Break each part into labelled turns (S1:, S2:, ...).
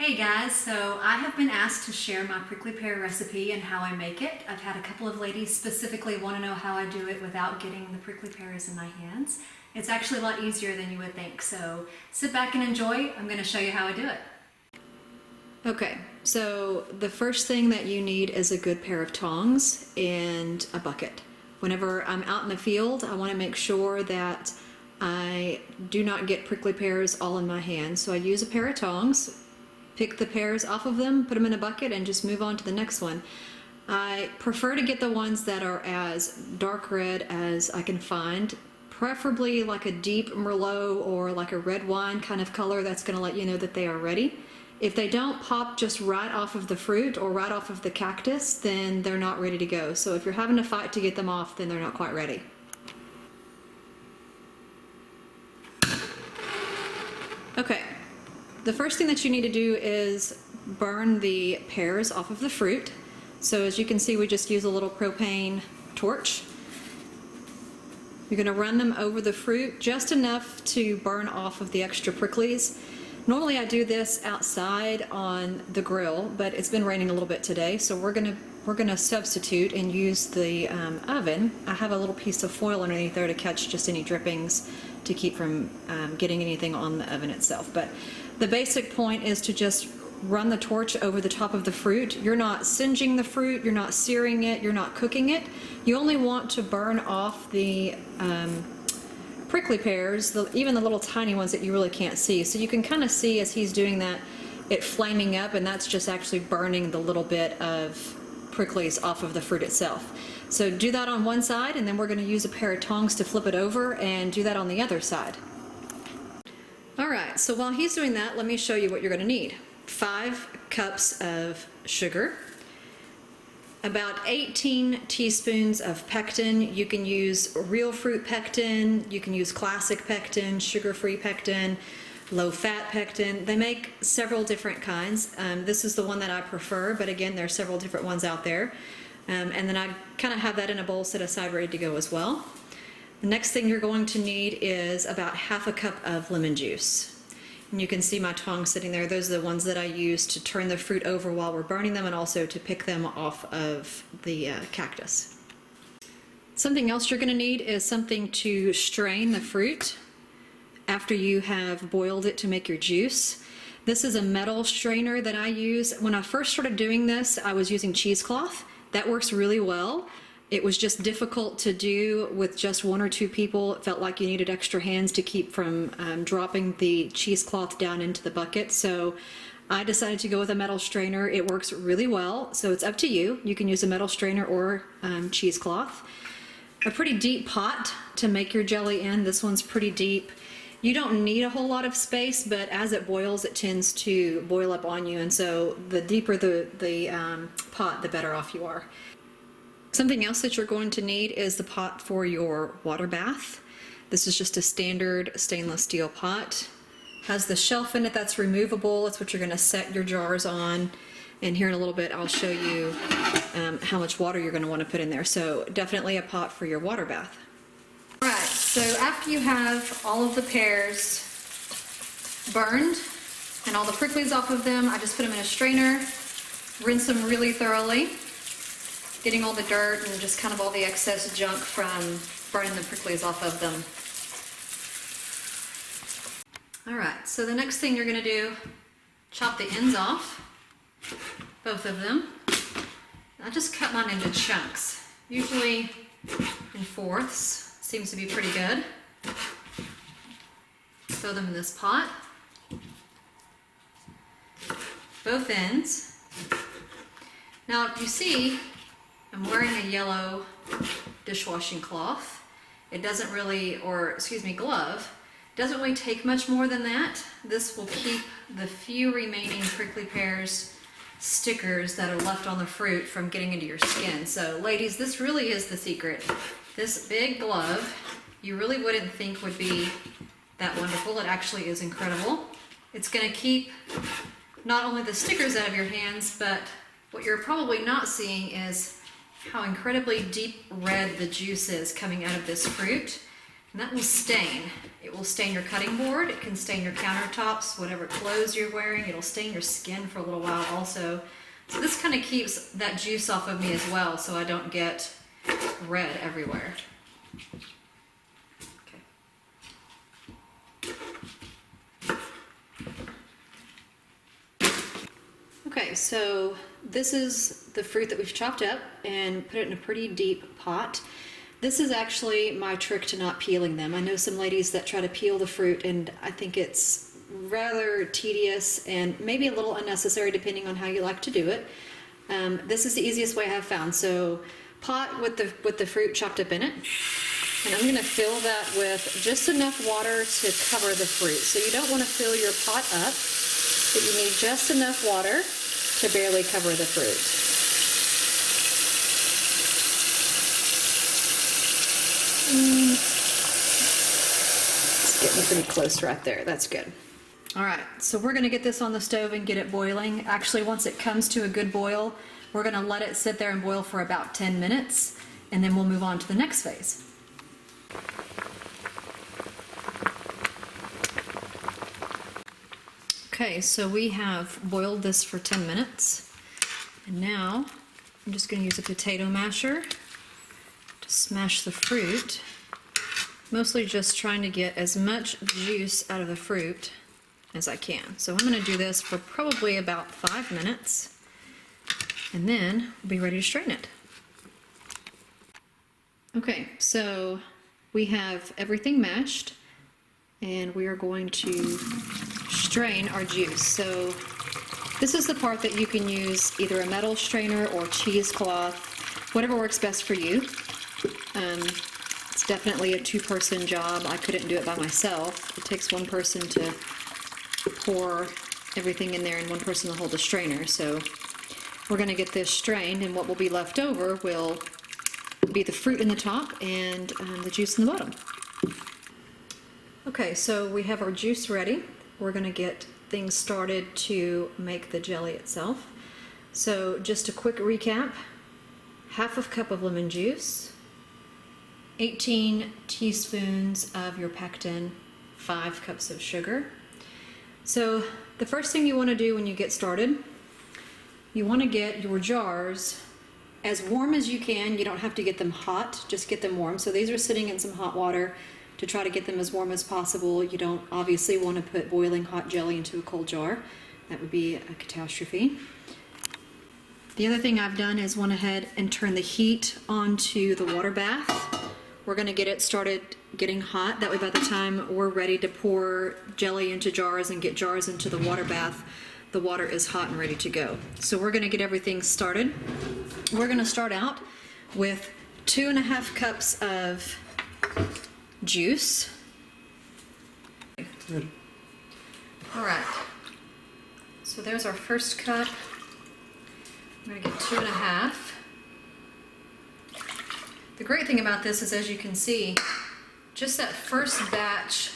S1: Hey guys, so I have been asked to share my prickly pear recipe and how I make it. I've had a couple of ladies specifically want to know how I do it without getting the prickly pears in my hands. It's actually a lot easier than you would think, so sit back and enjoy. I'm going to show you how I do it. Okay, so the first thing that you need is a good pair of tongs and a bucket. Whenever I'm out in the field, I want to make sure that I do not get prickly pears all in my hands, so I use a pair of tongs. Pick the pears off of them, put them in a bucket, and just move on to the next one. I prefer to get the ones that are as dark red as I can find, preferably like a deep Merlot or like a red wine kind of color. That's going to let you know that they are ready. If they don't pop just right off of the fruit or right off of the cactus, then they're not ready to go. So if you're having to fight to get them off, then they're not quite ready. Okay. The first thing that you need to do is burn the pears off of the fruit. So as you can see, we just use a little propane torch. You're going to run them over the fruit just enough to burn off of the extra pricklies. Normally I do this outside on the grill, but it's been raining a little bit today, so we're gonna substitute and use the oven. I have a little piece of foil underneath there to catch just any drippings to keep from getting anything on the oven itself. But the basic point is to just run the torch over the top of the fruit. You're not singeing the fruit, you're not searing it, you're not cooking it. You only want to burn off the prickly pears, even the little tiny ones that you really can't see. So you can kind of see as he's doing that, it flaming up, and that's just actually burning the little bit of pricklies off of the fruit itself. So do that on one side, and then we're going to use a pair of tongs to flip it over and do that on the other side. Alright, so while he's doing that, let me show you what you're going to need. 5 cups of sugar, about 18 teaspoons of pectin. You can use real fruit pectin, you can use classic pectin, sugar-free pectin, low-fat pectin. They make several different kinds. This is the one that I prefer, but again, there are several different ones out there. And then I kind of have that in a bowl set aside ready to go as well. The next thing you're going to need is about half a cup of lemon juice. And you can see my tongs sitting there. Those are the ones that I use to turn the fruit over while we're burning them, and also to pick them off of the cactus. Something else you're going to need is something to strain the fruit after you have boiled it to make your juice. This is a metal strainer that I use. When I first started doing this, I was using cheesecloth. That works really well. It was just difficult to do with just 1 or 2 people. It felt like you needed extra hands to keep from dropping the cheesecloth down into the bucket. So I decided to go with a metal strainer. It works really well, so it's up to you. You can use a metal strainer or cheesecloth. A pretty deep pot to make your jelly in. This one's pretty deep. You don't need a whole lot of space, but as it boils, it tends to boil up on you, and so the deeper the pot, the better off you are. Something else that you're going to need is the pot for your water bath. This is just a standard stainless steel pot. Has the shelf in it that's removable. It's what you're going to set your jars on. And here in a little bit I'll show you how much water you're going to want to put in there. So definitely a pot for your water bath. Alright, so after you have all of the pears burned and all the pricklies off of them, I just put them in a strainer, rinse them really thoroughly, getting all the dirt and just kind of all the excess junk from burning the pricklies off of them. Alright, so the next thing you're going to do, chop the ends off, both of them. I just cut mine into chunks, usually in fourths. Seems to be pretty good. Throw them in this pot. Both ends. Now you see, I'm wearing a yellow dishwashing cloth. It doesn't really, glove. It doesn't really take much more than that. This will keep the few remaining prickly pears stickers that are left on the fruit from getting into your skin. So ladies, this really is the secret. This big glove, you really wouldn't think would be that wonderful. It actually is incredible. It's going to keep not only the stickers out of your hands, but what you're probably not seeing is how incredibly deep red the juice is coming out of this fruit. And that will stain. It will stain your cutting board, it can stain your countertops, whatever clothes you're wearing, it'll stain your skin for a little while also. So this kind of keeps that juice off of me as well, so I don't get red everywhere. Okay, so this is the fruit that we've chopped up and put it in a pretty deep pot. This is actually my trick to not peeling them. I know some ladies that try to peel the fruit, and I think it's rather tedious and maybe a little unnecessary depending on how you like to do it. This is the easiest way I have found. So pot with the fruit chopped up in it, and I'm going to fill that with just enough water to cover the fruit. So you don't want to fill your pot up, but you need just enough water to barely cover the fruit. It's getting pretty close right there. That's good. All right, so we're gonna get this on the stove and get it boiling. Actually, once it comes to a good boil, we're gonna let it sit there and boil for about 10 minutes, and then we'll move on to the next phase. Okay, so we have boiled this for 10 minutes, and now I'm just gonna use a potato masher to smash the fruit, mostly just trying to get as much juice out of the fruit as I can. So I'm going to do this for probably about 5 minutes, and then we'll be ready to strain it. Okay, so we have everything mashed, and we are going to strain our juice. So this is the part that you can use either a metal strainer or cheesecloth, whatever works best for you. It's definitely a two-person job. I couldn't do it by myself. It takes one person to pour everything in there and one person to hold the strainer. So we're going to get this strained, and what will be left over will be the fruit in the top and the juice in the bottom. Okay, so we have our juice ready. We're going to get things started to make the jelly itself. So just a quick recap: half a cup of lemon juice, 18 teaspoons of your pectin, 5 cups of sugar. So the first thing you want to do when you get started, you want to get your jars as warm as you can. You don't have to get them hot, just get them warm. So these are sitting in some hot water to try to get them as warm as possible. You don't obviously want to put boiling hot jelly into a cold jar. That would be a catastrophe. The other thing I've done is went ahead and turned the heat onto the water bath. We're going to get it started getting hot. That way by the time we're ready to pour jelly into jars and get jars into the water bath, the water is hot and ready to go. So we're going to get everything started. We're going to start out with 2.5 cups of juice.
S2: Good.
S1: All right. So there's our first cup. I'm going to get 2.5. The great thing about this is, as you can see, just that first batch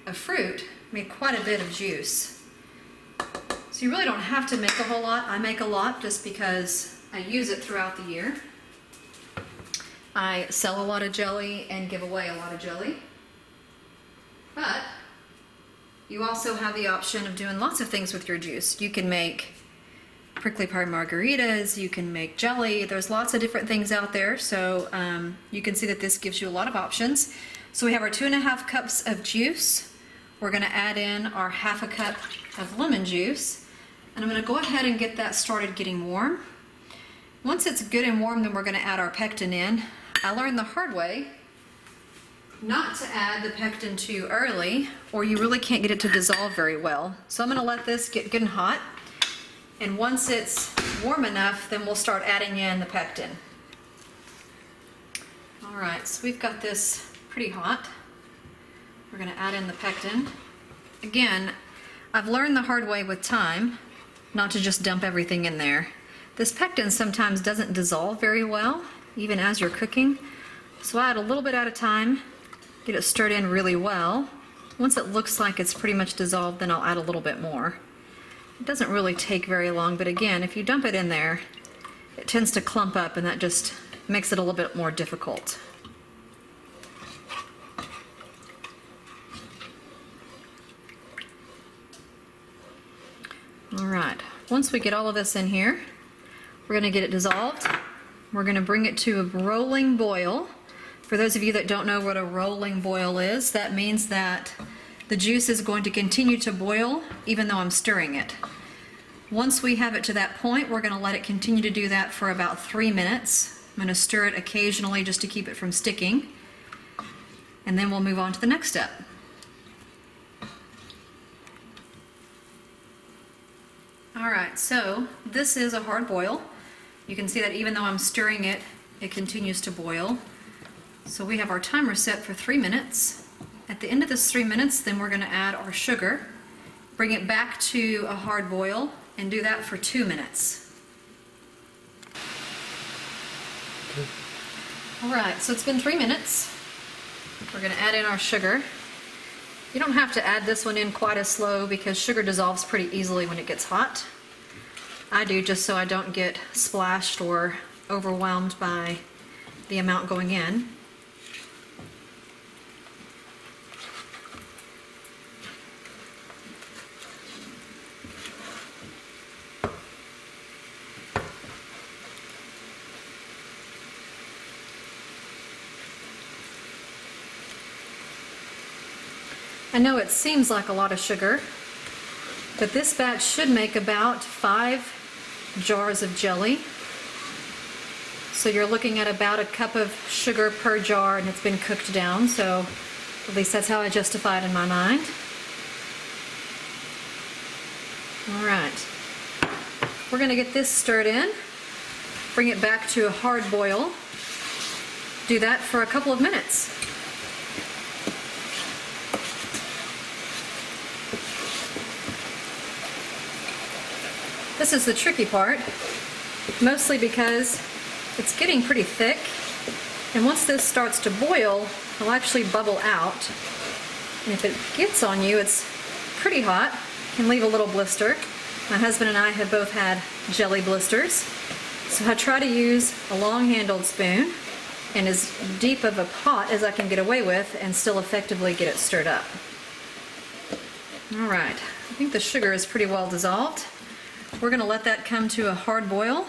S1: of fruit made quite a bit of juice. So you really don't have to make a whole lot. I make a lot just because I use it throughout the year. I sell a lot of jelly and give away a lot of jelly. But you also have the option of doing lots of things with your juice. You can make prickly pear margaritas, you can make jelly. There's lots of different things out there, so you can see that this gives you a lot of options. So we have our 2.5 cups of juice. We're going to add in our 1/2 cup of lemon juice, and I'm going to go ahead and get that started getting warm. Once it's good and warm, then we're going to add our pectin in. I learned the hard way not to add the pectin too early, or you really can't get it to dissolve very well. So I'm going to let this get good and hot. And once it's warm enough, then we'll start adding in the pectin. All right, so we've got this pretty hot. We're going to add in the pectin. Again, I've learned the hard way with time not to just dump everything in there. This pectin sometimes doesn't dissolve very well, even as you're cooking. So I add a little bit at a time, get it stirred in really well. Once it looks like it's pretty much dissolved, then I'll add a little bit more. It doesn't really take very long, but again, if you dump it in there, it tends to clump up, and that just makes it a little bit more difficult. once we get all of this in here, we're going to get it dissolved. We're going to bring it to a rolling boil. For those of you that don't know what a rolling boil is, that means that the juice is going to continue to boil even though I'm stirring it. Once we have it to that point, we're going to let it continue to do that for about 3 minutes. I'm going to stir it occasionally just to keep it from sticking. And then we'll move on to the next step. Alright, so this is a hard boil. You can see that even though I'm stirring it, it continues to boil. So we have our timer set for 3 minutes. At the end of this 3 minutes, then we're going to add our sugar, bring it back to a hard boil, and do that for 2 minutes.
S2: Okay.
S1: Alright, so it's been 3 minutes. We're going to add in our sugar. You don't have to add this one in quite as slow because sugar dissolves pretty easily when it gets hot. I do just so I don't get splashed or overwhelmed by the amount going in. I know it seems like a lot of sugar, but this batch should make about 5 jars of jelly. So you're looking at about a cup of sugar per jar, and it's been cooked down, so at least that's how I justify it in my mind. All right, we're going to get this stirred in, bring it back to a hard boil, do that for a couple of minutes. This is the tricky part, mostly because it's getting pretty thick, and once this starts to boil, it'll actually bubble out. And if it gets on you, it's pretty hot, can leave a little blister. My husband and I have both had jelly blisters, so I try to use a long-handled spoon and as deep of a pot as I can get away with and still effectively get it stirred up. All right, I think the sugar is pretty well dissolved. We're going to let that come to a hard boil.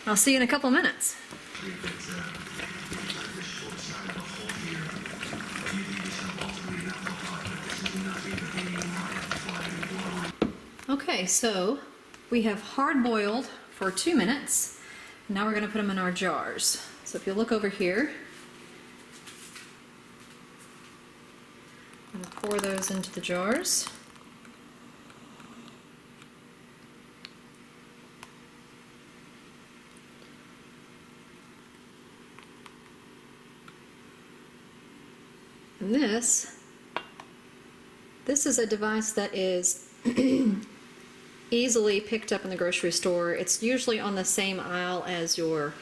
S1: I'll see you in a couple minutes. Okay, so we have hard boiled for 2 minutes. Now we're going to put them in our jars. So if you look over here, I'm going to pour those into the jars. And this is a device that is easily picked up in the grocery store. It's usually on the same aisle as your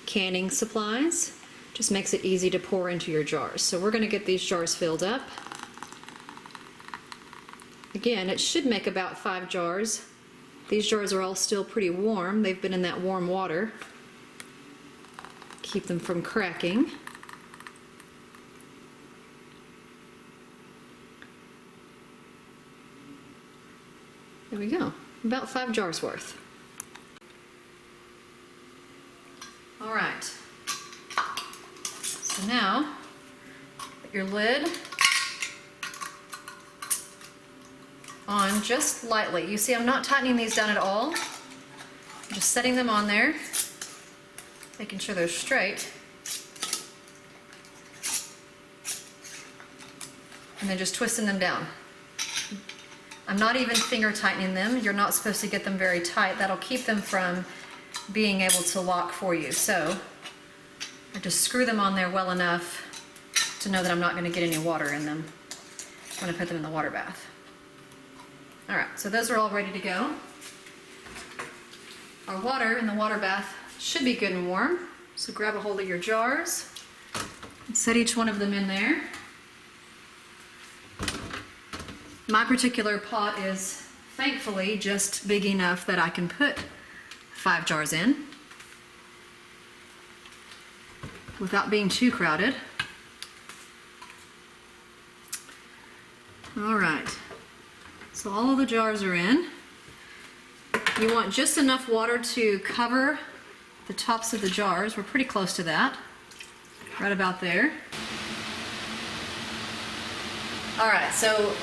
S1: canning supplies. Just makes it easy to pour into your jars. So we're going to get these jars filled up. Again, it should make about 5 jars. These jars are all still pretty warm. They've been in that warm water. Keep them from cracking. There we go, about 5 jars worth. All right, so now put your lid on just lightly. You see I'm not tightening these down at all. I'm just setting them on there, making sure they're straight. And then just twisting them down. I'm not even finger tightening them. You're not supposed to get them very tight. That'll keep them from being able to lock for you. So I just screw them on there well enough to know that I'm not going to get any water in them when I put them in the water bath. All right, so those are all ready to go. Our water in the water bath should be good and warm. So grab a hold of your jars and set each one of them in there. My particular pot is thankfully just big enough that I can put 5 jars in without being too crowded. All right, so all of the jars are in. You want just enough water to cover the tops of the jars. We're pretty close to that, right about there. All right, so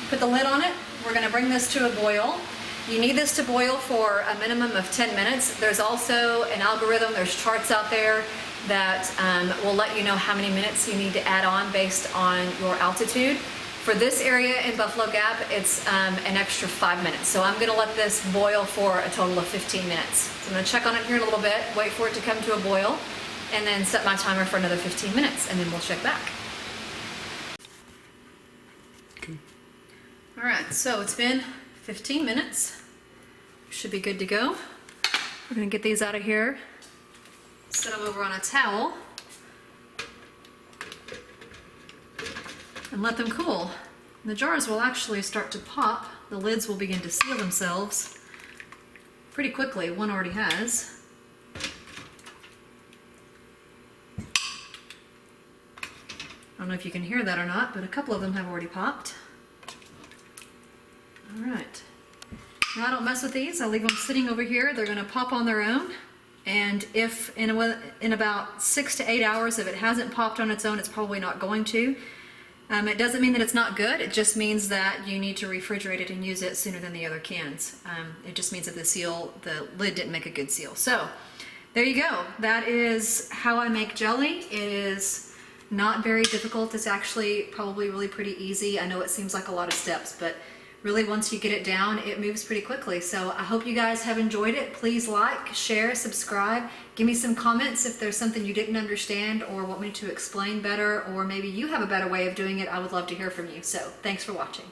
S1: put the lid on it. We're gonna bring this to a boil. You need this to boil for a minimum of 10 minutes. There's also an algorithm, there's charts out there that will let you know how many minutes you need to add on based on your altitude. For this area in Buffalo Gap, it's an extra 5 minutes. So I'm gonna let this boil for a total of 15 minutes. So I'm gonna check on it here in a little bit, wait for it to come to a boil, and then set my timer for another 15 minutes, and then we'll check back.
S2: Okay.
S1: All right, so it's been 15 minutes. Should be good to go. We're gonna get these out of here, set them over on a towel, and let them cool. The jars will actually start to pop. The lids will begin to seal themselves pretty quickly. One already has. I don't know if you can hear that or not, but a couple of them have already popped. All right. Now I don't mess with these. I leave them sitting over here. They're gonna pop on their own. And if in about 6 to 8 hours, if it hasn't popped on its own, it's probably not going to. It doesn't mean that it's not good. It just means that you need to refrigerate it and use it sooner than the other cans. It just means that the lid didn't make a good seal. So there you go. That is how I make jelly. It is not very difficult. It's actually probably really pretty easy. I know it seems like a lot of steps, but really once you get it down, it moves pretty quickly. So I hope you guys have enjoyed it. Please like, share, subscribe. Give me some comments if there's something you didn't understand or want me to explain better, or maybe you have a better way of doing it. I would love to hear from you. So thanks for watching.